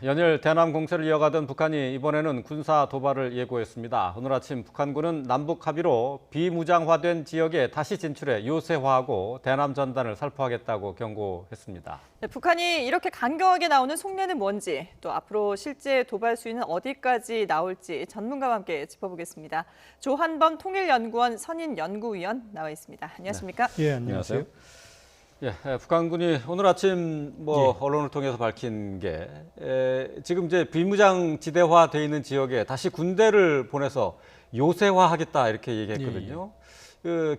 연일 대남 공세를 이어가던 북한이 이번에는 군사 도발을 예고했습니다. 오늘 아침 북한군은 남북 합의로 비무장화된 지역에 다시 진출해 요새화하고 대남 전단을 살포하겠다고 경고했습니다. 네, 북한이 이렇게 강경하게 나오는 속내는 뭔지, 또 앞으로 실제 도발 수위는 어디까지 나올지 전문가와 함께 짚어보겠습니다. 조한범 통일연구원 선임연구위원 나와 있습니다. 안녕하십니까? 예, 안녕하세요. 북한군이 오늘 아침 언론을 통해서 밝힌 게 지금 이제 비무장지대화 돼 있는 지역에 다시 군대를 보내서 요새화하겠다 이렇게 얘기했거든요.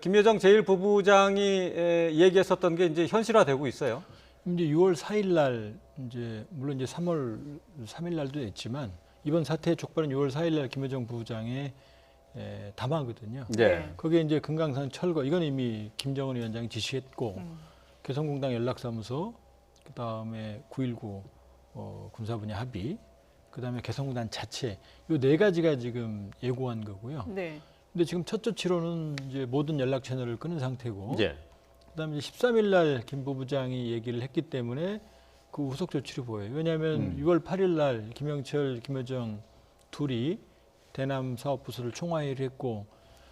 김여정 제1부부장이 얘기했었던 게 이제 현실화되고 있어요. 이제 6월 4일 날 이제 물론 이제 3월 3일 날도 했지만 이번 사태의 촉발은 6월 4일 날 김여정 부부장의 담화거든요. 네. 거기에 이제 금강산 철거 이건 이미 김정은 위원장이 지시했고 개성공단 연락사무소 그다음에 9.19 군사 분야 합의 그다음에 개성공단 자체 이 네 가지가 지금 예고한 거고요. 네. 근데 지금 첫 조치로는 이제 모든 연락 채널을 끊은 상태고 네. 그다음에 13일 날 김 부부장이 얘기를 했기 때문에 그 후속 조치를 보여요. 왜냐하면 6월 8일 날 김영철, 김여정 둘이 대남 사업 부서를 총화회의를 했고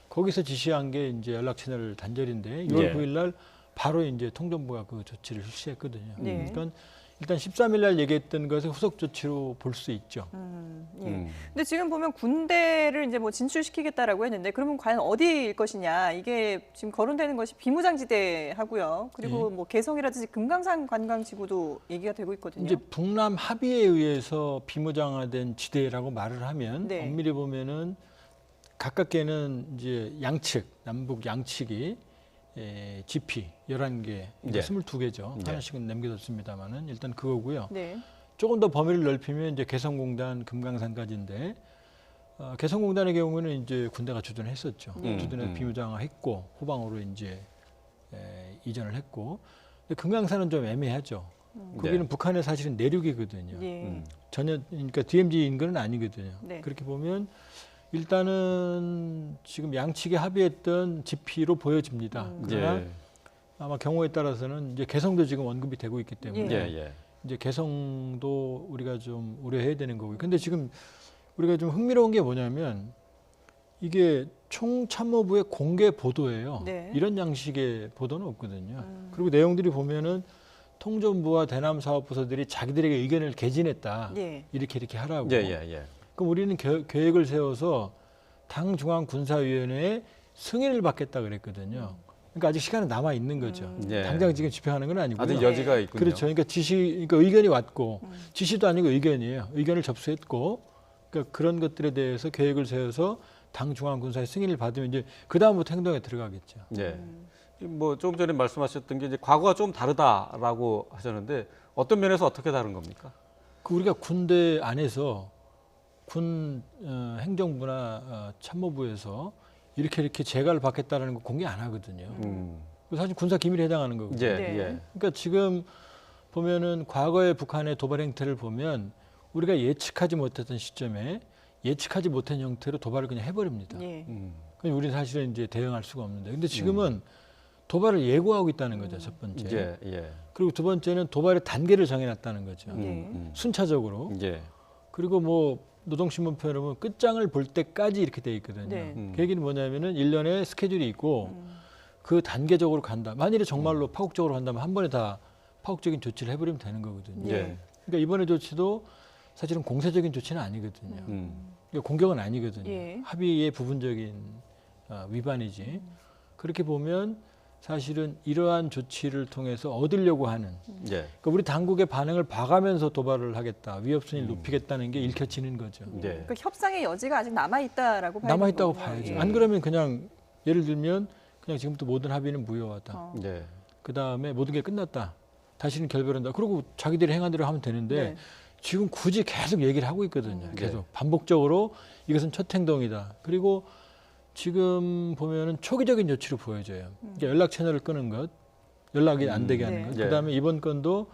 거기서 지시한 게 이제 연락 채널 단절인데 6월 9일 날 바로 이제 통전부가 그 조치를 실시했거든요. 네. 그러니까 일단 13일 날 얘기했던 것을 후속 조치로 볼 수 있죠. 근데 지금 보면 군대를 이제 뭐 진출시키겠다라고 했는데 그러면 과연 어디일 것이냐 이게 지금 거론되는 것이 비무장지대하고요. 그리고 뭐 개성이라든지 금강산 관광지구도 얘기가 되고 있거든요. 이제 북남 합의에 의해서 비무장화된 지대라고 말을 하면 네. 엄밀히 보면은 가깝게는 이제 양측 남북 양측이 GP 11개, 22개죠. 하나씩은 남겨뒀습니다만은 일단 그거고요. 네. 조금 더 범위를 넓히면 이제 개성공단, 금강산까지인데 개성공단의 경우는 이제 군대가 주둔했었죠. 주둔해서 비무장화했고 후방으로 이제 이전을 했고. 근데 금강산은 좀 애매하죠. 거기는 북한의 사실은 내륙이거든요. 전혀 그러니까 DMZ 인근은 아니거든요. 네. 그렇게 보면 일단은 지금 양측이 합의했던 GP로 보여집니다. 그러나 아마 경우에 따라서는 이제 개성도 지금 언급이 되고 있기 때문에 이제 개성도 우리가 좀 우려해야 되는 거고요. 근데 지금 우리가 좀 흥미로운 게 뭐냐면 이게 총참모부의 공개 보도예요. 네. 이런 양식의 보도는 없거든요. 그리고 내용들이 보면은 통전부와 대남 사업부서들이 자기들에게 의견을 개진했다. 이렇게 하라고. 그럼 우리는 계획을 세워서 당 중앙군사위원회에 승인을 받겠다 그랬거든요. 그러니까 아직 시간은 남아 있는 거죠. 당장 지금 집행하는 건 아니고요. 아직 여지가 있군요. 그렇죠. 그러니까 의견이 왔고 지시도 아니고 의견이에요. 의견을 접수했고 그러니까 그런 것들에 대해서 계획을 세워서 당 중앙군사의 승인을 받으면 이제 그 다음부터 행동에 들어가겠죠. 뭐 조금 전에 말씀하셨던 게 이제 과거가 좀 다르다라고 하셨는데 어떤 면에서 어떻게 다른 겁니까? 그 우리가 군대 안에서 군 행정부나 참모부에서 이렇게 재가를 받겠다는 거 공개 안 하거든요. 사실 군사 기밀에 해당하는 거거든요. 그러니까 지금 보면은 과거의 북한의 도발 행태를 보면 우리가 예측하지 못했던 시점에 예측하지 못한 형태로 도발을 그냥 해버립니다. 그럼 우리는 사실은 이제 대응할 수가 없는데, 근데 지금은 도발을 예고하고 있다는 거죠. 첫 번째. 그리고 두 번째는 도발의 단계를 정해놨다는 거죠. 순차적으로. 그리고 뭐 노동신문 표현을 보면 끝장을 볼 때까지 이렇게 돼 있거든요. 그 얘기는 뭐냐면은 1년에 스케줄이 있고 그 단계적으로 간다. 만일에 정말로 파국적으로 간다면 한 번에 다 파국적인 조치를 해버리면 되는 거거든요. 그러니까 이번의 조치도 사실은 공세적인 조치는 아니거든요. 그러니까 공격은 아니거든요. 합의의 부분적인 위반이지. 그렇게 보면 사실은 이러한 조치를 통해서 얻으려고 하는 그러니까 우리 당국의 반응을 봐가면서 도발을 하겠다. 위협순위를 높이겠다는 게 읽혀지는 거죠. 그 협상의 여지가 아직 남아있다라고 봐야죠. 남아있다고 봐야죠. 안 그러면 그냥 예를 들면 그냥 지금부터 모든 합의는 무효하다. 그다음에 모든 게 끝났다. 다시는 결별한다. 그리고 자기들이 행한 대로 하면 되는데 지금 굳이 계속 얘기를 하고 있거든요. 계속 반복적으로 이것은 첫 행동이다. 그리고 지금 보면은 초기적인 조치로 보여져요. 그러니까 연락 채널을 끄는 것, 연락이 안 되게 하는 것. 그다음에 이번 건도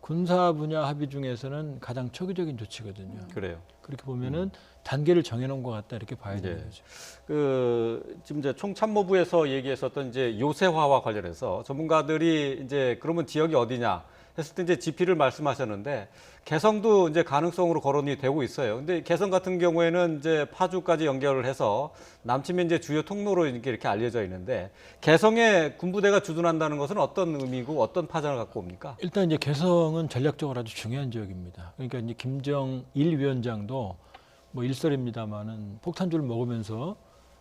군사 분야 합의 중에서는 가장 초기적인 조치거든요. 그렇게 보면은 단계를 정해놓은 것 같다 이렇게 봐야 되는 거죠. 지금 이제 총참모부에서 얘기했었던 이제 요새화와 관련해서 전문가들이 이제 그러면 지역이 어디냐? 했을 때 이제 GP를 말씀하셨는데 개성도 이제 가능성으로 거론이 되고 있어요. 근데 개성 같은 경우에는 이제 파주까지 연결을 해서 남침이 이제 주요 통로로 이렇게 알려져 있는데 개성에 군부대가 주둔한다는 것은 어떤 의미고 어떤 파장을 갖고 옵니까? 일단 이제 개성은 전략적으로 아주 중요한 지역입니다. 그러니까 이제 김정일 위원장도 뭐 일설입니다만은 폭탄주를 먹으면서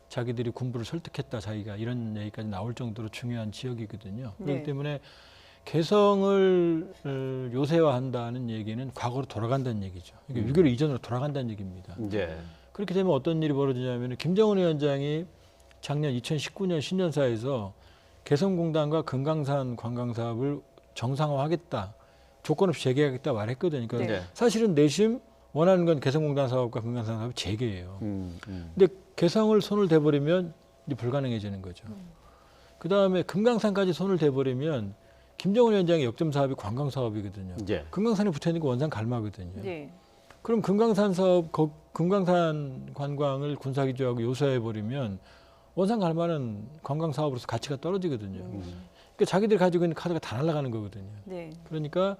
자기들이 군부를 설득했다, 자기가 이런 얘기까지 나올 정도로 중요한 지역이거든요. 네. 그렇기 때문에 개성을 요새화한다는 얘기는 과거로 돌아간다는 얘기죠. 그러니까 6.15 이전으로 돌아간다는 얘기입니다. 예. 그렇게 되면 어떤 일이 벌어지냐면 김정은 위원장이 작년 2019년 신년사에서 개성공단과 금강산 관광사업을 정상화하겠다, 조건 없이 재개하겠다 말했거든요. 그러니까 네. 사실은 내심 원하는 건 개성공단 사업과 금강산 사업 재개예요. 음. 근데 개성을 손을 대버리면 이제 불가능해지는 거죠. 그 다음에 금강산까지 손을 대버리면 김정은 위원장의 역점 사업이 관광 사업이거든요. 예. 금강산에 붙어 있는 게 원산 갈마거든요. 네. 그럼 금강산 사업, 금강산 관광을 군사기지하고 요사해 버리면 원산 갈마는 관광 사업으로서 가치가 떨어지거든요. 그러니까 자기들이 가지고 있는 카드가 다 날아가는 거거든요. 네. 그러니까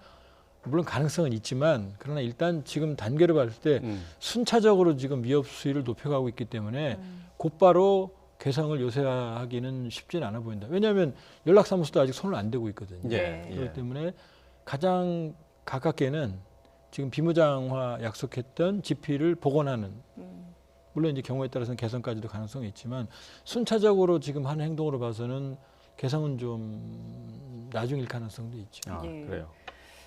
물론 가능성은 있지만 그러나 일단 지금 단계로 봤을 때 음. 순차적으로 지금 위협 수위를 높여가고 있기 때문에 곧바로 개성을 요새화하기는 쉽지는 않아 보인다. 왜냐하면 연락사무소도 아직 손을 안 대고 있거든요. 네. 그렇기 때문에 가장 가깝게는 지금 비무장화 약속했던 GP를 복원하는, 물론 이제 경우에 따라서는 개성까지도 가능성이 있지만 순차적으로 지금 하는 행동으로 봐서는 개성은 좀 나중일 가능성도 있죠. 아, 예. 그래요.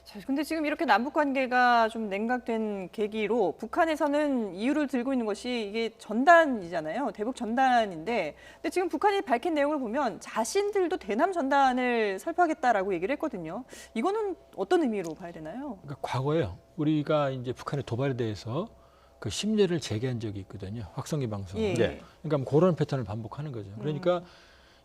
자, 근데 지금 이렇게 남북 관계가 좀 냉각된 계기로 북한에서는 이유를 들고 있는 것이 이게 전단이잖아요. 대북 전단인데, 근데 지금 북한이 밝힌 내용을 보면 자신들도 대남 전단을 살포하겠다라고 얘기를 했거든요. 이거는 어떤 의미로 봐야 되나요? 그러니까 과거에 우리가 이제 북한의 도발에 대해서 그 심리를 제기한 적이 있거든요. 확성기 방송. 예. 네. 그러니까 그런 패턴을 반복하는 거죠. 그러니까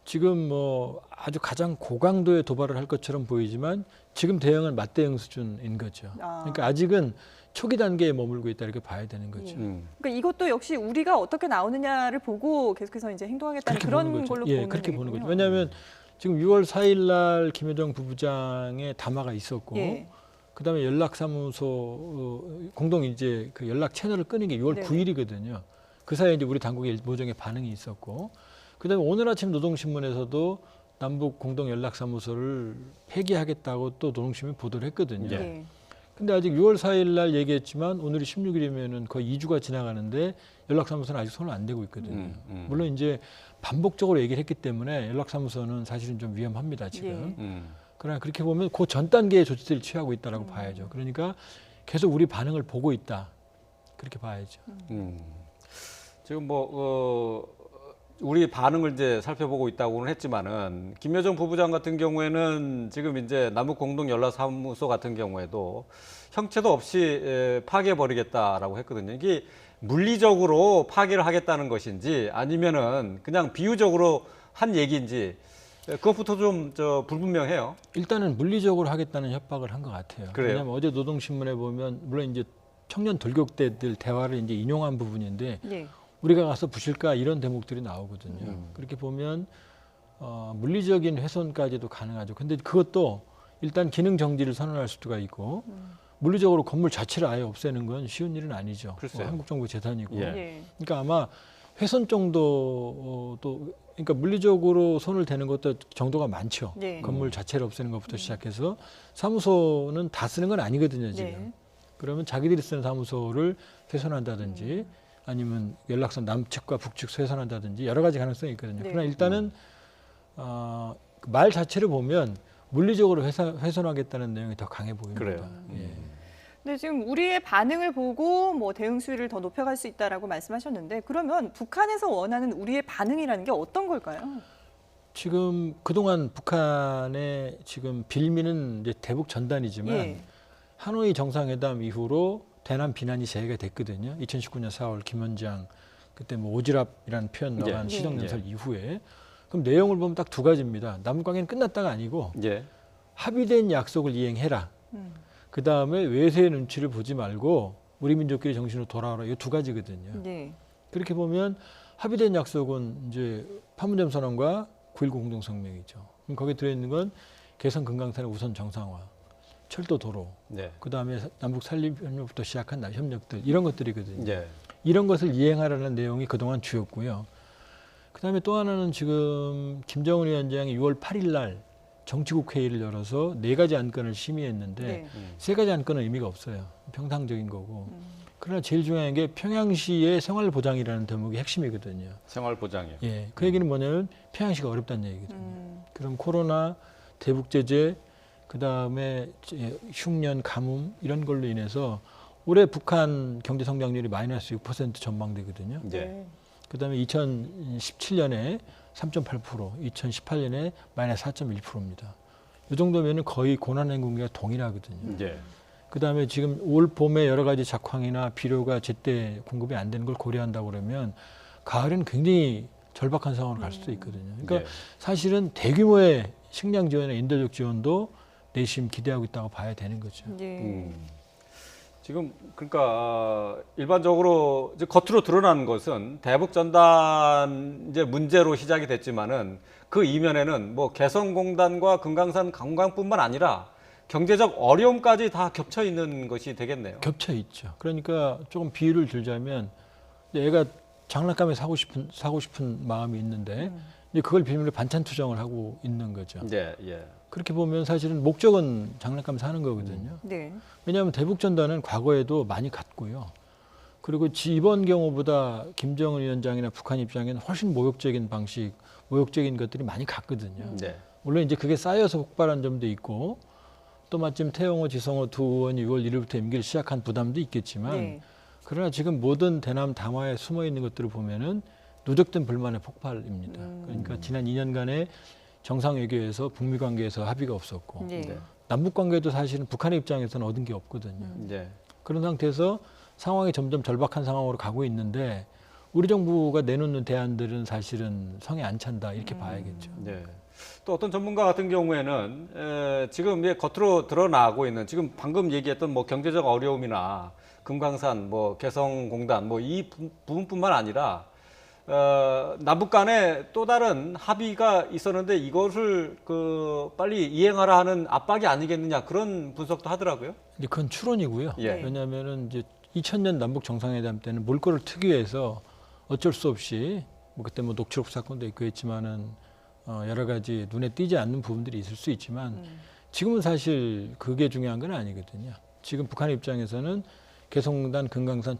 지금 뭐 아주 가장 고강도의 도발을 할 것처럼 보이지만 지금 대응은 맞대응 수준인 거죠. 그러니까 아직은 초기 단계에 머물고 있다 이렇게 봐야 되는 거죠. 그러니까 이것도 역시 우리가 어떻게 나오느냐를 보고 계속해서 이제 행동하겠다는 그렇게 그런 보는 거죠. 걸로 예, 보는 그렇게 보는 얘기군요. 거죠. 왜냐하면 지금 6월 4일 날 김여정 부부장의 담화가 있었고 예. 그다음에 연락사무소 공동 이제 그 연락 채널을 끄는 게 6월 네네. 9일이거든요. 그 사이에 이제 우리 당국의 일보정의 반응이 있었고, 그다음에 오늘 아침 노동신문에서도 남북 공동 연락사무소를 폐기하겠다고 또 노동신문이 보도를 했거든요. 예. 예. 근데 아직 6월 4일 날 얘기했지만 오늘이 16일이면은 거의 2주가 지나가는데 연락사무소는 아직 손을 안 대고 있거든요. 물론 이제 반복적으로 얘기를 했기 때문에 연락사무소는 사실은 좀 위험합니다, 지금. 그러나 그렇게 보면 그 전 단계의 조치들을 취하고 있다라고 봐야죠. 그러니까 계속 우리 반응을 보고 있다. 그렇게 봐야죠. 지금 우리 반응을 이제 살펴보고 있다고는 했지만은 김여정 부부장 같은 경우에는 지금 이제 남북 공동 연락사무소 같은 경우에도 형체도 없이 파괴해 버리겠다라고 했거든요. 이게 물리적으로 파괴를 하겠다는 것인지 아니면은 그냥 비유적으로 한 얘기인지 그것부터 좀 불분명해요. 일단은 물리적으로 하겠다는 협박을 한 것 같아요. 그래요? 왜냐하면 어제 노동신문에 보면 물론 이제 청년 돌격대들 대화를 이제 인용한 부분인데 예. 우리가 가서 부실까 이런 대목들이 나오거든요. 그렇게 보면 물리적인 훼손까지도 가능하죠. 근데 그것도 일단 기능 정지를 선언할 수가 있고 물리적으로 건물 자체를 아예 없애는 건 쉬운 일은 아니죠. 글쎄요. 한국 정부 재산이고. 예. 예. 그러니까 아마 훼손 정도도 그러니까 물리적으로 손을 대는 것도 정도가 많죠. 네. 건물 자체를 없애는 것부터 시작해서 사무소는 다 쓰는 건 아니거든요, 지금. 네. 그러면 자기들이 쓰는 사무소를 훼손한다든지 아니면 연락선 남측과 북측 훼손한다든지 여러 가지 가능성이 있거든요. 네. 그러나 일단은 그말 자체를 보면 물리적으로 훼손하겠다는 내용이 더 강해 보입니다. 그래요. 예. 근데 지금 우리의 반응을 보고 뭐 대응 수위를 더 높여갈 수 있다라고 말씀하셨는데 그러면 북한에서 원하는 우리의 반응이라는 게 어떤 걸까요? 지금 그동안 북한의 지금 빌미는 이제 대북 전단이지만 예. 하노이 정상회담 이후로 대남 비난이 재개가 됐거든요. 2019년 4월 김원장 그때 뭐 오지랖이라는 표현 나간 예. 시정연설 이후에 그럼 내용을 보면 딱 두 가지입니다. 남북 관계는 끝났다가 아니고 예. 합의된 약속을 이행해라. 그 다음에 외세의 눈치를 보지 말고 우리 민족끼리 정신으로 돌아오라. 이 두 가지거든요. 네. 그렇게 보면 합의된 약속은 이제 판문점 선언과 9.19 공동성명이죠. 그럼 거기에 들어있는 건 개성 금강산의 우선 정상화, 철도 도로, 네. 그다음에 남북 산림협력부터 시작한 협력들 이런 것들이거든요. 네. 이런 것을 이행하라는 내용이 그동안 주였고요. 그다음에 또 하나는 지금 김정은 위원장이 6월 8일 날 정치국 회의를 열어서 4가지 안건을 심의했는데 네. 3가지 안건은 의미가 없어요. 평상적인 거고. 그러나 제일 중요한 게 평양시의 생활 보장이라는 대목이 핵심이거든요. 생활 보장이요. 예, 그 얘기는 뭐냐면 평양시가 어렵다는 얘기거든요. 그럼 코로나, 대북 제재, 그다음에 흉년, 가뭄 이런 걸로 인해서 올해 북한 경제 성장률이 마이너스 6% 전망되거든요. 네. 그다음에 2017년에 3.8%, 2018년에 마이너스 4.1%입니다. 이 정도면은 거의 고난행군기가 동일하거든요. 네. 그다음에 지금 올 봄에 여러 가지 작황이나 비료가 제때 공급이 안 되는 걸 고려한다고 그러면 가을에는 굉장히 절박한 상황으로 갈 수도 있거든요. 그러니까 네. 사실은 대규모의 식량 지원이나 인도적 지원도 내심 기대하고 있다고 봐야 되는 거죠. 예. 지금 그러니까 일반적으로 이제 겉으로 드러나는 것은 대북 전단 이제 문제로 시작이 됐지만은 그 이면에는 뭐 개성공단과 금강산 관광뿐만 아니라 경제적 어려움까지 다 겹쳐 있는 것이 되겠네요. 겹쳐 있죠. 그러니까 조금 비유를 들자면 애가 장난감을 사고 싶은 마음이 있는데 이제 그걸 비밀로 반찬 투정을 하고 있는 거죠. 네, 예. 그렇게 보면 사실은 목적은 장난감 사는 거거든요. 네. 왜냐하면 대북 전단은 과거에도 많이 갔고요. 그리고 이번 경우보다 김정은 위원장이나 북한 입장에는 훨씬 모욕적인 방식, 모욕적인 것들이 많이 갔거든요. 네. 물론 이제 그게 쌓여서 폭발한 점도 있고 또 마침 태영호, 지성호 두 의원이 6월 1일부터 임기를 시작한 부담도 있겠지만 네. 그러나 지금 모든 대남 담화에 숨어 있는 것들을 보면은 누적된 불만의 폭발입니다. 그러니까 지난 2년간의 정상 외교에서 북미 관계에서 합의가 없었고 네. 네. 남북 관계도 사실은 북한의 입장에서는 얻은 게 없거든요. 네. 그런 상태에서 상황이 점점 절박한 상황으로 가고 있는데 우리 정부가 내놓는 대안들은 사실은 성에 안 찬다 이렇게 봐야겠죠. 네. 또 어떤 전문가 같은 경우에는 지금 이제 겉으로 드러나고 있는 지금 방금 얘기했던 뭐 경제적 어려움이나 금강산, 뭐 개성공단, 뭐 이 부분뿐만 아니라 남북 간에 또 다른 합의가 있었는데 이것을 빨리 이행하라 하는 압박이 아니겠느냐 그런 분석도 하더라고요. 근데 그건 추론이고요. 예. 왜냐하면은 이제 2000년 남북 정상회담 때는 물꼬를 트기위해서 어쩔 수 없이 뭐 그때 뭐 녹취록 사건도 있고 했지만은 여러 가지 눈에 띄지 않는 부분들이 있을 수 있지만 지금은 사실 그게 중요한 건 아니거든요. 지금 북한 입장에서는 개성공단, 금강산,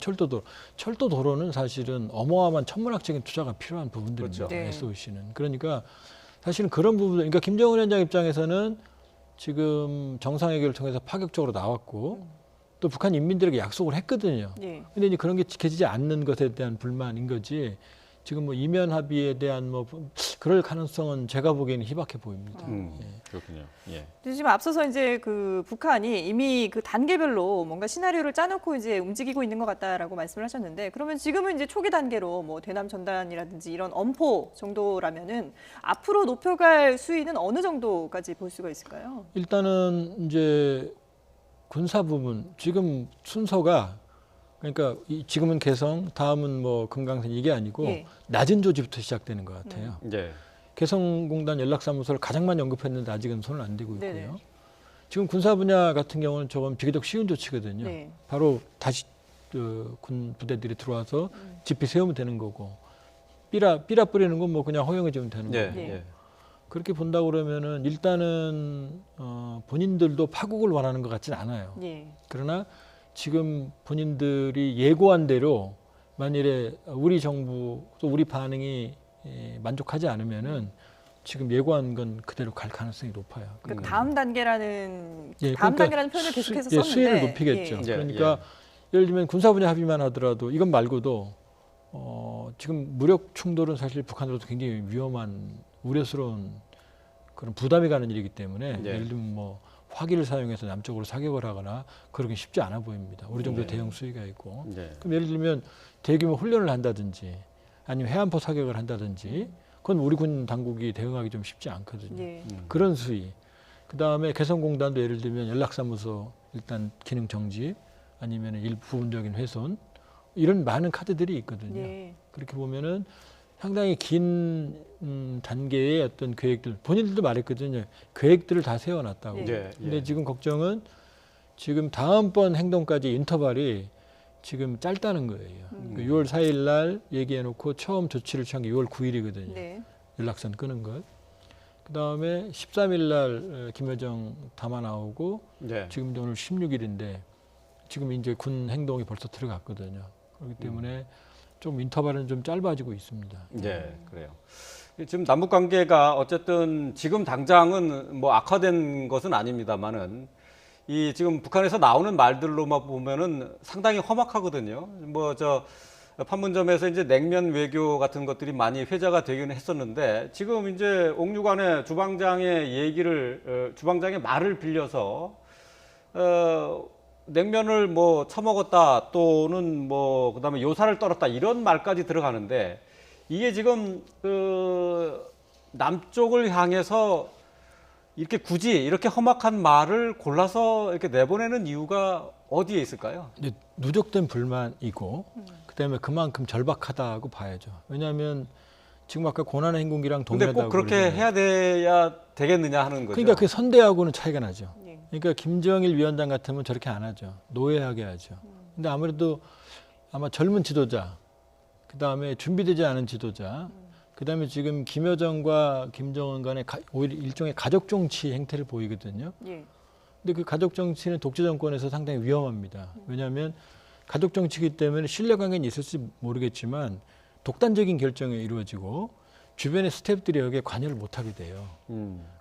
철도도로는 사실은 어마어마한 천문학적인 투자가 필요한 부분들입니다. 그렇죠. 네. SOC는. 그러니까 사실은 그런 부분, 그러니까 김정은 위원장 입장에서는 지금 정상회견을 통해서 파격적으로 나왔고 또 북한 인민들에게 약속을 했거든요. 예. 근데 이제 그런 게 지켜지지 않는 것에 대한 불만인 거지. 지금 뭐 이면 합의에 대한 뭐 그럴 가능성은 제가 보기에는 희박해 보입니다. 그렇군요. 예. 근데 지금 앞서서 이제 그 북한이 이미 그 단계별로 뭔가 시나리오를 짜놓고 이제 움직이고 있는 것 같다라고 말씀을 하셨는데 그러면 지금은 이제 초기 단계로 뭐 대남 전단이라든지 이런 엄포 정도라면은 앞으로 높여갈 수위는 어느 정도까지 볼 수가 있을까요? 일단은 이제 군사 부분 지금 순서가 그러니까 지금은 개성, 다음은 뭐 금강산 이게 아니고 예. 낮은 조지부터 시작되는 것 같아요. 네. 개성공단 연락사무소를 가장 많이 언급했는데 아직은 손을 안 대고 있고요. 네네. 지금 군사 분야 같은 경우는 조금 비교적 쉬운 조치거든요. 네. 바로 다시 군 부대들이 들어와서 집비 세우면 되는 거고 삐라 뿌리는 건 뭐 그냥 허용해 주면 되는 네. 거고 예. 그렇게 본다고 그러면은 일단은 본인들도 파국을 원하는 것 같진 않아요. 예. 그러나 지금 본인들이 예고한 대로 만일에 우리 정부 또 우리 반응이 만족하지 않으면은 지금 예고한 건 그대로 갈 가능성이 높아요. 그 다음 단계라는 예, 다음 그러니까 단계라는 표현을 계속해서 썼는데 수위를 높이겠죠. 예. 예, 그러니까 예를 들면 군사 분야 합의만 하더라도 이건 말고도 지금 무력 충돌은 사실 북한으로도 굉장히 위험한 우려스러운 그런 부담이 가는 일이기 때문에 예. 예를 들면 뭐 화기를 사용해서 남쪽으로 사격을 하거나 그러긴 쉽지 않아 보입니다. 우리 정도 네. 대형 수위가 있고. 네. 그럼 예를 들면 대규모 훈련을 한다든지 아니면 해안포 사격을 한다든지 그건 우리 군 당국이 대응하기 좀 쉽지 않거든요. 예. 그런 수위. 그다음에 개성공단도 예를 들면 연락사무소 일단 기능 정지 아니면 일부분적인 훼손 이런 많은 카드들이 있거든요. 예. 그렇게 보면은 상당히 긴 단계의 어떤 계획들 본인들도 말했거든요. 계획들을 다 세워놨다고. 예. 예. 근데 지금 걱정은 지금 다음번 행동까지 인터벌이 지금 짧다는 거예요. 그러니까 6월 4일 날 얘기해놓고 처음 조치를 취한 게 6월 9일이거든요. 네. 연락선 끄는 것. 그다음에 13일 날 김여정 담화 나오고 네. 지금 오늘 16일인데 지금 이제 군 행동이 벌써 들어갔거든요. 그렇기 때문에 좀 인터벌은 좀 짧아지고 있습니다. 네, 그래요. 지금 남북 관계가 어쨌든 지금 당장은 뭐 악화된 것은 아닙니다만은 이 지금 북한에서 나오는 말들로만 보면은 상당히 험악하거든요. 뭐 저 판문점에서 이제 냉면 외교 같은 것들이 많이 회자가 되기는 했었는데 지금 이제 옥류관의 주방장의 얘기를 주방장의 말을 빌려서 냉면을 뭐 처먹었다 또는 뭐 그다음에 요사를 떨었다 이런 말까지 들어가는데 이게 지금 남쪽을 향해서 이렇게 굳이 이렇게 험악한 말을 골라서 이렇게 내보내는 이유가 어디에 있을까요? 근데 누적된 불만이고 그다음에 그만큼 절박하다고 봐야죠. 왜냐하면 지금 아까 고난의 행군기랑 근데 동일하다고 꼭 그렇게 그러잖아요. 해야 돼야 되겠느냐 하는 거죠. 그러니까 그 선대하고는 차이가 나죠. 네. 그러니까 김정일 위원장 같으면 저렇게 안 하죠. 노예하게 하죠. 근데 아무래도 아마 젊은 지도자, 그다음에 준비되지 않은 지도자, 그다음에 지금 김여정과 김정은 간의 오히려 일종의 가족 정치 행태를 보이거든요. 예. 근데 그 가족 정치는 독재 정권에서 상당히 위험합니다. 왜냐하면 가족 정치이기 때문에 신뢰관계는 있을지 모르겠지만 독단적인 결정이 이루어지고 주변의 스태프들이 여기에 관여를 못하게 돼요.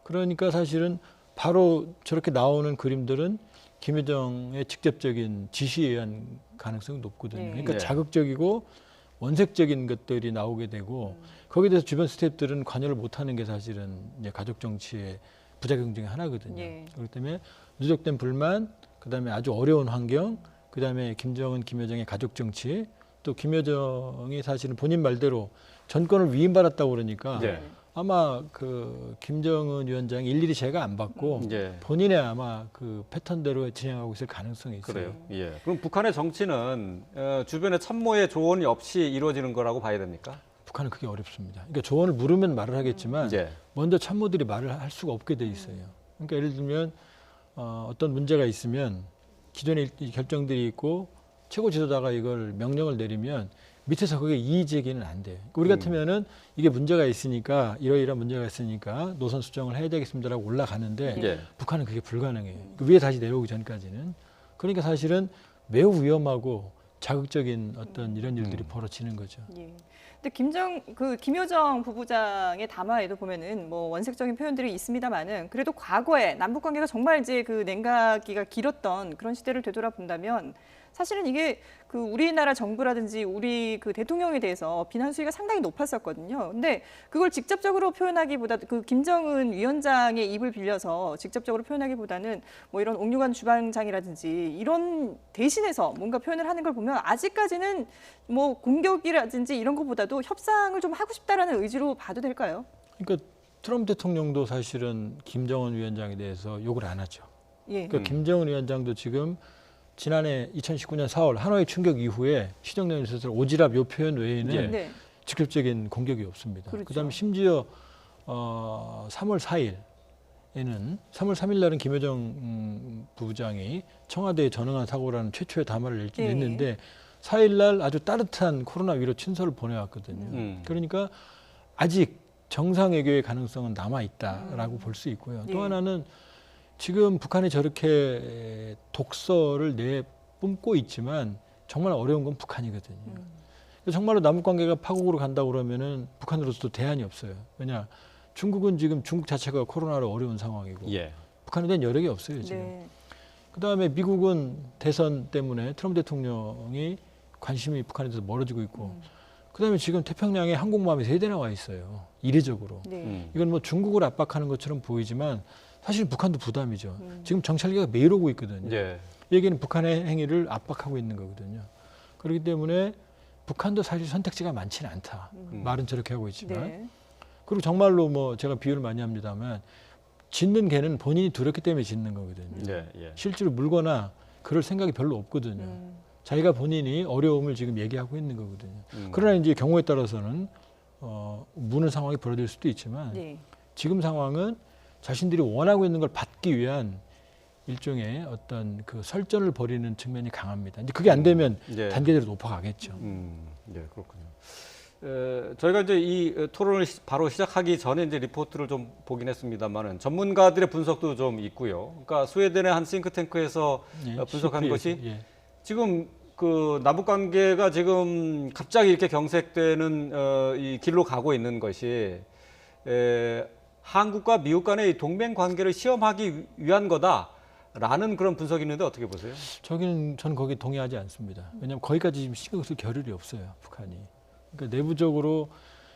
그러니까 사실은 바로 저렇게 나오는 그림들은 김여정의 직접적인 지시에 의한 가능성이 높거든요. 네. 그러니까 네. 자극적이고 원색적인 것들이 나오게 되고 거기에 대해서 주변 스태프들은 관여를 못하는 게 사실은 이제 가족 정치의 부작용 중에 하나거든요. 예. 그렇기 때문에 누적된 불만, 그다음에 아주 어려운 환경, 그다음에 김정은, 김여정의 가족 정치, 또 김여정이 사실은 본인 말대로 전권을 위임받았다고 그러니까 네. 아마 그 김정은 위원장이 일일이 제가 안 받고 예. 본인의 아마 그 패턴대로 진행하고 있을 가능성이 있어요. 그래요. 예. 그럼 북한의 정치는 주변의 참모의 조언이 없이 이루어지는 거라고 봐야 됩니까? 북한은 그게 어렵습니다. 그러니까 조언을 물으면 말을 하겠지만 예. 먼저 참모들이 말을 할 수가 없게 돼 있어요. 그러니까 예를 들면 어떤 문제가 있으면 기존에 결정들이 있고 최고 지도자가 이걸 명령을 내리면 밑에서 그게 이의 제기는 안 돼요. 우리 같으면은 이게 문제가 있으니까 이러이러한 문제가 있으니까 노선 수정을 해야 되겠습니다라고 올라가는데 예. 북한은 그게 불가능해요. 그 위에 다시 내려오기 전까지는. 그러니까 사실은 매우 위험하고 자극적인 어떤 이런 일들이 벌어지는 거죠. 예. 근데 김여정 부부장의 담화에도 보면은 뭐 원색적인 표현들이 있습니다만은 그래도 과거에 남북 관계가 정말 이제 그 냉각기가 길었던 그런 시대를 되돌아본다면 사실은 이게 그 우리나라 정부라든지 우리 그 대통령에 대해서 비난 수위가 상당히 높았었거든요. 근데 그걸 직접적으로 표현하기보다 그 김정은 위원장의 입을 빌려서 직접적으로 표현하기보다는 뭐 이런 옥류관 주방장이라든지 이런 대신해서 뭔가 표현을 하는 걸 보면 아직까지는 뭐 공격이라든지 이런 것보다도 협상을 좀 하고 싶다라는 의지로 봐도 될까요? 그러니까 트럼프 대통령도 사실은 김정은 위원장에 대해서 욕을 안 하죠. 예. 그러니까 김정은 위원장도 지금 지난해 2019년 4월 하노이 충격 이후에 시정연설에서 오지랖 요 표현 외에는 네. 직접적인 공격이 없습니다. 그렇죠. 그다음에 심지어 3월 4일에는 3월 3일 날은 김여정 부부장이 청와대에 전응한 사고라는 최초의 담화를 네. 냈는데 4일 날 아주 따뜻한 코로나 위로 친서를 보내왔거든요. 그러니까 아직 정상 외교의 가능성은 남아 있다라고 볼 수 있고요. 또 네. 하나는 지금 북한이 저렇게 독서를 내뿜고 있지만 정말 어려운 건 북한이거든요. 정말로 남북 관계가 파국으로 간다고 그러면은 북한으로서도 대안이 없어요. 왜냐? 중국은 지금 중국 자체가 코로나로 어려운 상황이고 예. 북한에 대한 여력이 없어요, 지금. 네. 그다음에 미국은 대선 때문에 트럼프 대통령이 관심이 북한에 대해서 멀어지고 있고 그다음에 지금 태평양에 항공모함이 3대나 와 있어요. 이례적으로. 네. 이건 뭐 중국을 압박하는 것처럼 보이지만 사실 북한도 부담이죠. 지금 정찰기가 매일 오고 있거든요. 예. 여기는 북한의 행위를 압박하고 있는 거거든요. 그렇기 때문에 북한도 사실 선택지가 많지는 않다. 말은 저렇게 하고 있지만. 네. 그리고 정말로 뭐 제가 비유를 많이 합니다만 짖는 개는 본인이 두렵기 때문에 짖는 거거든요. 예. 예. 실제로 물거나 그럴 생각이 별로 없거든요. 자기가 본인이 어려움을 지금 얘기하고 있는 거거든요. 그러나 이제 경우에 따라서는 무는 상황이 벌어질 수도 있지만 네. 지금 상황은 자신들이 원하고 있는 걸 받기 위한 일종의 어떤 그 설전을 벌이는 측면이 강합니다. 이제 그게 안 되면 예. 단계대로 높아가겠죠. 예, 그렇군요. 저희가 이제 이 토론을 바로 시작하기 전에 이제 리포트를 좀 보긴 했습니다만은 전문가들의 분석도 좀 있고요. 그러니까 스웨덴의 한 싱크탱크에서 예, 분석한 것이 예. 지금 그 남북 관계가 지금 갑자기 이렇게 경색되는 이 길로 가고 있는 것이 한국과 미국 간의 이 동맹 관계를 시험하기 위한 거다라는 그런 분석이 있는데 어떻게 보세요? 저는 거기 동의하지 않습니다. 왜냐하면 거기까지 지금 신경 쓸 겨를이 없어요, 북한이. 그러니까 내부적으로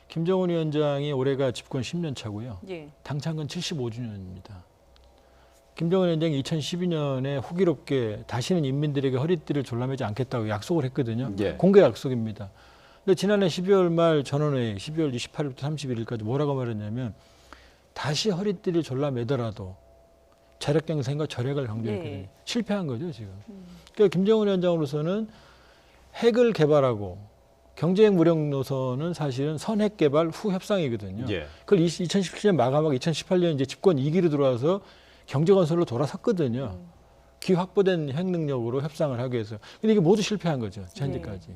김정은 위원장이 올해가 집권 10년 차고요. 예. 당 창건 75주년입니다. 김정은 위원장이 2012년에 호기롭게 다시는 인민들에게 허리띠를 졸라매지 않겠다고 약속을 했거든요. 예. 공개 약속입니다. 근데 지난해 12월 말 전원회의 12월 28일부터 31일까지 뭐라고 말했냐면 다시 허리띠를 졸라매더라도 자력갱생과 절약을 강조했거든요. 예. 실패한 거죠, 지금. 그러니까 김정은 위원장으로서는 핵을 개발하고 경제핵 무력 노선은 사실은 선핵 개발 후 협상이거든요. 예. 그걸 2017년 마감하고 2018년 이제 집권 2기로 들어와서 경제 건설로 돌아섰거든요. 기확보된 핵 능력으로 협상을 하기 위해서. 근데 이게 모두 실패한 거죠, 현재까지.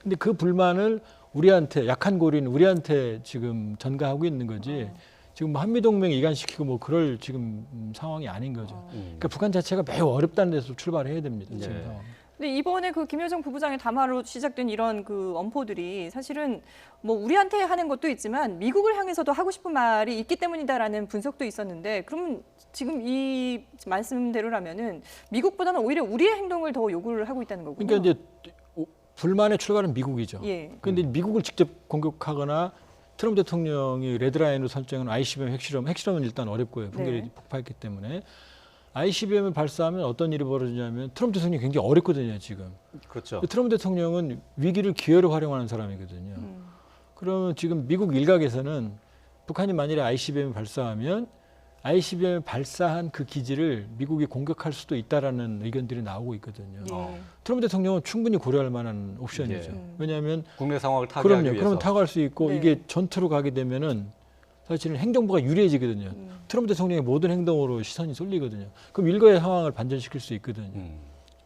근데 그 불만을 우리한테 약한 고리는 우리한테 지금 전가하고 있는 거지. 지금 한미 동맹 이간시키고 뭐 그럴 지금 상황이 아닌 거죠. 그러니까 북한 자체가 매우 어렵다는 데서 출발해야 됩니다. 지금 예. 상황. 근데 이번에 그 김여정 부부장의 담화로 시작된 이런 그 엄포들이 사실은 뭐 우리한테 하는 것도 있지만 미국을 향해서도 하고 싶은 말이 있기 때문이다라는 분석도 있었는데 그럼 지금 이 말씀대로라면은 미국보다는 오히려 우리의 행동을 더 요구를 하고 있다는 거군요. 그러니까 이제 불만의 출발은 미국이죠. 예. 그런데 미국을 직접 공격하거나 트럼프 대통령이 레드라인으로 설정한 ICBM 핵실험은 일단 어렵고요. 붕괴를 네. 폭파했기 때문에 ICBM을 발사하면 어떤 일이 벌어지냐면 트럼프 대통령이 굉장히 어렵거든요, 지금. 그렇죠. 트럼프 대통령은 위기를 기회로 활용하는 사람이거든요. 그러면 지금 미국 일각에서는 북한이 만일에 ICBM을 발사하면 ICBM을 발사한 그 기지를 미국이 공격할 수도 있다라는 의견들이 나오고 있거든요. 예. 트럼프 대통령은 충분히 고려할 만한 옵션이죠. 예. 왜냐하면 국내 상황을 타개하기 위해서. 그러면 타고할 수 있고 네. 이게 전투로 가게 되면은 사실은 행정부가 유리해지거든요. 트럼프 대통령의 모든 행동으로 시선이 쏠리거든요. 그럼 일거의 상황을 반전시킬 수 있거든요.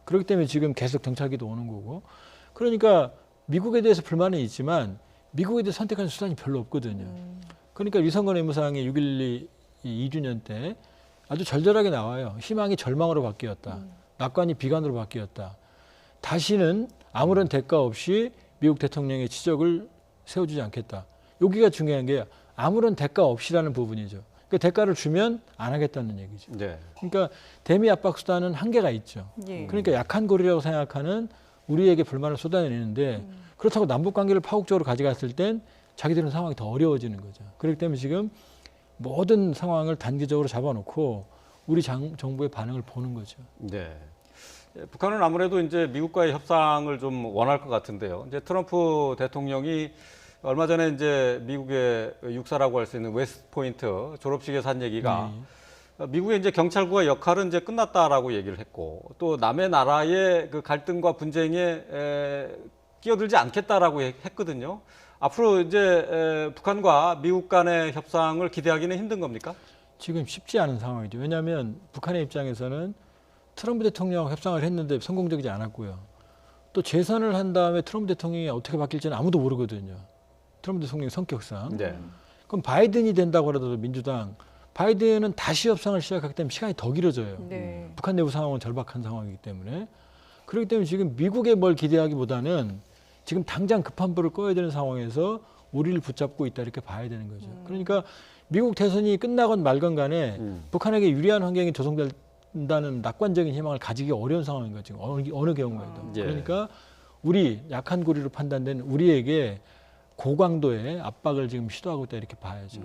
그렇기 때문에 지금 계속 정찰기도 오는 거고. 그러니까 미국에 대해서 불만은 있지만 미국에 대해서 선택하는 수단이 별로 없거든요. 그러니까 유성건 외무상이 6.12 2주년 때 아주 절절하게 나와요. 희망이 절망으로 바뀌었다. 낙관이 비관으로 바뀌었다. 다시는 아무런 대가 없이 미국 대통령의 지적을 세워주지 않겠다. 여기가 중요한 게 아무런 대가 없이라는 부분이죠. 그 대가를 주면 안 하겠다는 얘기죠. 네. 그러니까 대미 압박 수단은 한계가 있죠. 예. 그러니까 약한 고리라고 생각하는 우리에게 불만을 쏟아내는데 그렇다고 남북 관계를 파국적으로 가져갔을 땐 자기들은 상황이 더 어려워지는 거죠. 그렇기 때문에 지금 모든 상황을 단기적으로 잡아놓고 우리 정부의 반응을 보는 거죠. 네. 북한은 아무래도 이제 미국과의 협상을 좀 원할 것 같은데요. 이제 트럼프 대통령이 얼마 전에 이제 미국의 육사라고 할 수 있는 웨스트포인트 졸업식에서 한 얘기가 미국의 이제 경찰국의 역할은 이제 끝났다라고 얘기를 했고 또 남의 나라의 그 갈등과 분쟁에 끼어들지 않겠다라고 했거든요. 앞으로 이제 북한과 미국 간의 협상을 기대하기는 힘든 겁니까? 지금 쉽지 않은 상황이죠. 왜냐하면 북한의 입장에서는 트럼프 대통령 협상을 했는데 성공적이지 않았고요. 또 재선을 한 다음에 트럼프 대통령이 어떻게 바뀔지는 아무도 모르거든요. 트럼프 대통령의 성격상. 네. 그럼 바이든이 된다고 하더라도 민주당, 바이든은 다시 협상을 시작하기 때문에 시간이 더 길어져요. 네. 북한 내부 상황은 절박한 상황이기 때문에. 그렇기 때문에 지금 미국에 뭘 기대하기보다는 지금 당장 급한 불을 꺼야 되는 상황에서 우리를 붙잡고 있다 이렇게 봐야 되는 거죠. 그러니까 미국 대선이 끝나건 말건 간에 북한에게 유리한 환경이 조성된다는 낙관적인 희망을 가지기 어려운 상황인 거죠. 어느 경우에도. 예. 그러니까 우리 약한 고리로 판단된 우리에게 고강도의 압박을 지금 시도하고 있다 이렇게 봐야죠.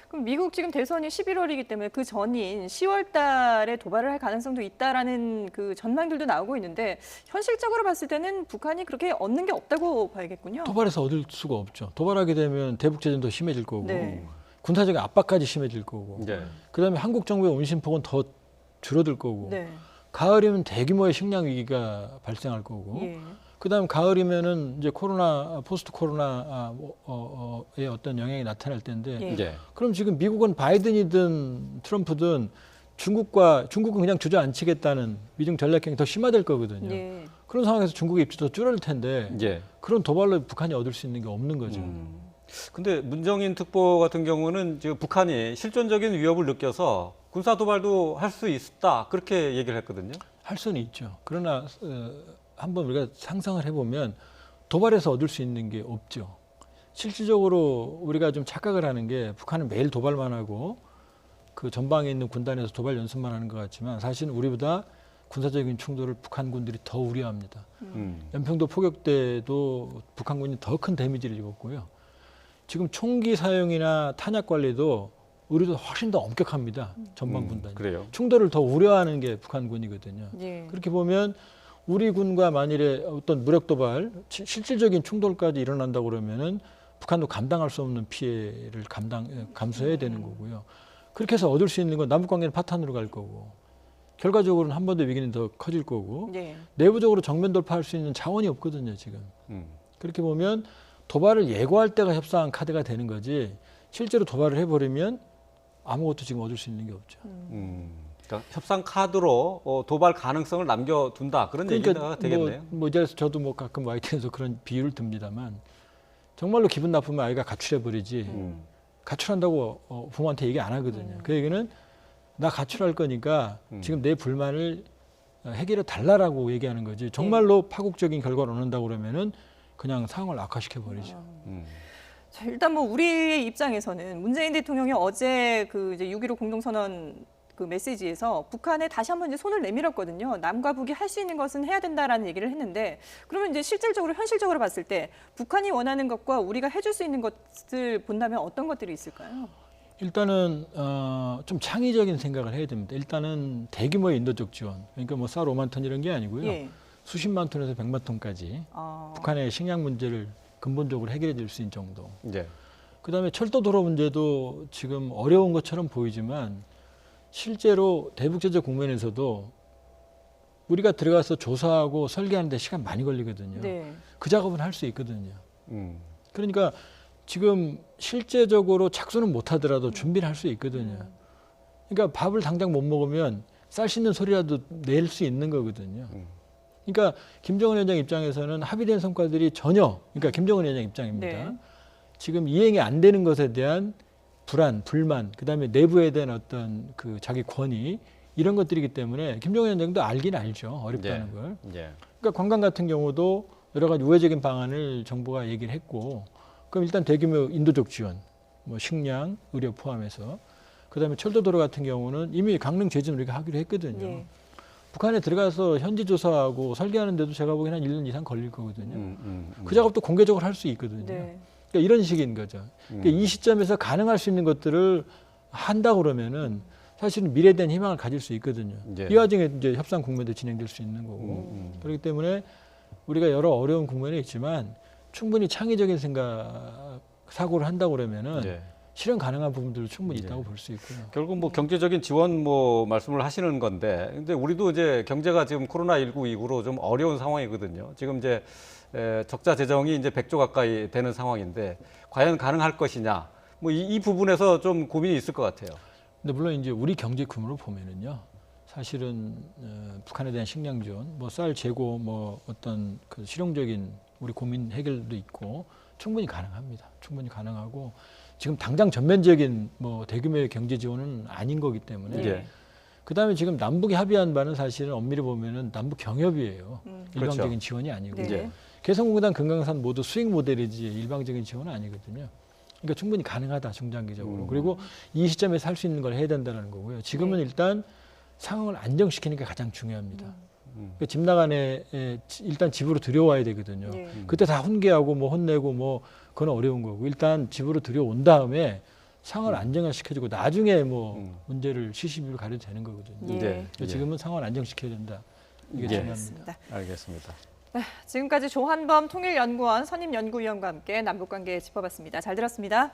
그럼 미국 지금 대선이 11월이기 때문에 그 전인 10월 달에 도발을 할 가능성도 있다라는 그 전망들도 나오고 있는데 현실적으로 봤을 때는 북한이 그렇게 얻는 게 없다고 봐야겠군요. 도발해서 얻을 수가 없죠. 도발하게 되면 대북제재는 더 심해질 거고 네. 군사적인 압박까지 심해질 거고 네. 그다음에 한국 정부의 운신폭은 더 줄어들 거고 네. 가을이면 대규모의 식량 위기가 발생할 거고 예. 그다음 가을이면은 이제 코로나 포스트 코로나의 어떤 영향이 나타날 텐데 예. 네. 그럼 지금 미국은 바이든이든 트럼프든 중국은 그냥 주저앉히겠다는 미중 전략행위 더 심화될 거거든요. 예. 그런 상황에서 중국의 입지도 줄어들 텐데 예. 그런 도발로 북한이 얻을 수 있는 게 없는 거죠. 근데 문정인 특보 같은 경우는 지금 북한이 실존적인 위협을 느껴서 군사 도발도 할 수 있다 그렇게 얘기를 했거든요. 할 수는 있죠. 그러나 한번 우리가 상상을 해보면 도발해서 얻을 수 있는 게 없죠. 실질적으로 우리가 좀 착각을 하는 게 북한은 매일 도발만 하고 그 전방에 있는 군단에서 도발 연습만 하는 것 같지만 사실은 우리보다 군사적인 충돌을 북한군들이 더 우려합니다. 연평도 포격 때도 북한군이 더 큰 데미지를 입었고요. 지금 총기 사용이나 탄약 관리도 우리도 훨씬 더 엄격합니다. 전방 군단이. 그래요. 충돌을 더 우려하는 게 북한군이거든요. 예. 그렇게 보면 우리 군과 만일에 어떤 무력 도발, 실질적인 충돌까지 일어난다고 그러면은 북한도 감당할 수 없는 피해를 감수해야 되는 거고요. 그렇게 해서 얻을 수 있는 건 남북 관계는 파탄으로 갈 거고, 결과적으로는 한 번 더 위기는 더 커질 거고, 예. 내부적으로 정면 돌파할 수 있는 자원이 없거든요, 지금. 그렇게 보면 도발을 예고할 때가 협상 카드가 되는 거지, 실제로 도발을 해버리면 아무것도 지금 얻을 수 있는 게 없죠. 그러니까 협상 카드로 도발 가능성을 남겨둔다 그런 얘기가 되겠네요. 이 자리에서 저도 가끔 YTN에서 그런 비유를 듭니다만, 정말로 기분 나쁘면 아이가 가출해버리지, 가출한다고 부모한테 얘기 안 하거든요. 그 얘기는 나 가출할 거니까 지금 내 불만을 해결해 달라라고 얘기하는 거지, 정말로 파국적인 결과를 얻는다고 그러면은 그냥 상황을 악화시켜 버리죠. 자, 일단 뭐 우리의 입장에서는 문재인 대통령이 어제 그 이제 6.15 공동선언 그 메시지에서 북한에 다시 한번 이제 손을 내밀었거든요. 남과 북이 할 수 있는 것은 해야 된다라는 얘기를 했는데, 그러면 이제 실질적으로 현실적으로 봤을 때 북한이 원하는 것과 우리가 해줄 수 있는 것을 본다면 어떤 것들이 있을까요? 일단은 좀 창의적인 생각을 해야 됩니다. 일단은 대규모의 인도적 지원, 그러니까 뭐 쌀 5만 톤 이런 게 아니고요. 예. 수십만 톤에서 100만 톤까지 북한의 식량 문제를 근본적으로 해결해 줄 수 있는 정도. 네. 그다음에 철도 도로 문제도 지금 어려운 것처럼 보이지만 실제로 대북제재 국면에서도 우리가 들어가서 조사하고 설계하는 데 시간 많이 걸리거든요. 네. 그 작업은 할 수 있거든요. 그러니까 지금 실제적으로 착수는 못 하더라도 준비를 할 수 있거든요. 그러니까 밥을 당장 못 먹으면 쌀 씻는 소리라도 낼 수 있는 거거든요. 그러니까 김정은 위원장 입장에서는 합의된 성과들이 전혀, 그러니까 김정은 위원장 입장입니다. 네. 지금 이행이 안 되는 것에 대한 불안, 불만, 그다음에 내부에 대한 어떤 그 자기 권위, 이런 것들이기 때문에 김정은 위원장도 알긴 알죠. 어렵다는 걸. 그러니까 관광 같은 경우도 여러 가지 우회적인 방안을 정부가 얘기를 했고, 그럼 일단 대규모 인도적 지원, 뭐 식량, 의료 포함해서, 그다음에 철도도로 같은 경우는 이미 강릉 제진 우리가 하기로 했거든요. 예. 북한에 들어가서 현지 조사하고 설계하는데도 제가 보기에는 한 1년 이상 걸릴 거거든요. 그 작업도 공개적으로 할 수 있거든요. 네. 그러니까 이런 식인 거죠. 그러니까 이 시점에서 가능할 수 있는 것들을 한다고 그러면은 사실은 미래에 대한 희망을 가질 수 있거든요. 예. 이 와중에 이제 협상 국면도 진행될 수 있는 거고. 그렇기 때문에 우리가 여러 어려운 국면에 있지만 충분히 창의적인 사고를 한다고 그러면은 실현 가능한 부분들도 충분히 있다고 볼 수 있고요. 결국 뭐 경제적인 지원 뭐 말씀을 하시는 건데, 근데 우리도 이제 경제가 지금 코로나19 이후로 좀 어려운 상황이거든요. 지금 이제 적자 재정이 이제 100조 가까이 되는 상황인데 과연 가능할 것이냐, 뭐 이 부분에서 좀 고민이 있을 것 같아요. 근데 물론 이제 우리 경제 규모로 보면은요, 사실은 북한에 대한 식량 지원, 뭐 쌀 재고, 뭐 어떤 그 실용적인 우리 고민 해결도 있고 충분히 가능합니다. 충분히 가능하고 지금 당장 전면적인 뭐 대규모의 경제 지원은 아닌 거기 때문에. 예. 그다음에 지금 남북이 합의한 바는 사실은 엄밀히 보면은 남북 경협이에요. 일방적인 그렇죠. 지원이 아니고. 네. 개성공단, 금강산 모두 수익 모델이지 일방적인 지원은 아니거든요. 그러니까 충분히 가능하다, 중장기적으로. 그리고 이 시점에서 할 수 있는 걸 해야 된다는 거고요. 지금은 일단 상황을 안정시키는 게 가장 중요합니다. 그러니까 집 나간에 일단 집으로 들여와야 되거든요. 예. 그때 다 훈계하고 뭐 혼내고 뭐 그건 어려운 거고, 일단 집으로 들여온 다음에 상황을 안정화시켜주고 나중에 뭐 문제를 시시비를 가려도 되는 거거든요. 예. 그러니까 지금은 상황을 안정시켜야 된다. 이게 중요합니다. 알겠습니다. 지금까지 조한범 통일연구원 선임연구위원과 함께 남북관계 짚어봤습니다. 잘 들었습니다.